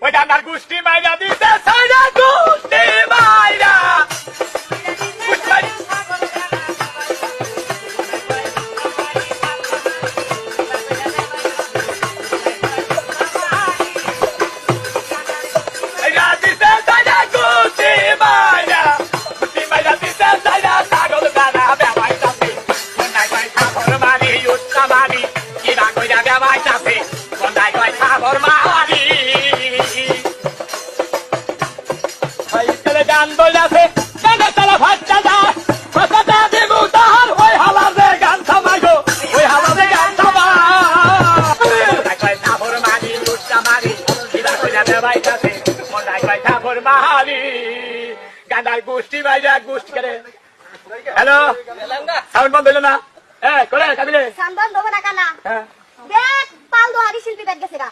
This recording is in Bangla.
ওই গান্ধার গোষ্ঠী মাইরা দিতে সাইরা গোষ্ঠী মাইরা গান বইলাছে গানে তারা ভাতটা যায় ভাতটা দেব তাহার ওই হালাতে গান থামাইগো ওই হালাতে গান থামাই ঠাকুর মারি লুচ্চা মারি কিবা কইরা দেবাইতাছে মন্দাই কয় ঠাকুর মারি গান্ধার গোষ্ঠী বাইরা গোষ্ঠী করে হ্যালো সাউন্ড বন্ধ হইলো না করে কাবিলে সাউন্ড বন্ধ হবে না কানা দেখ পাল দোহারি শিল্পী ব্যাগ গেছে গা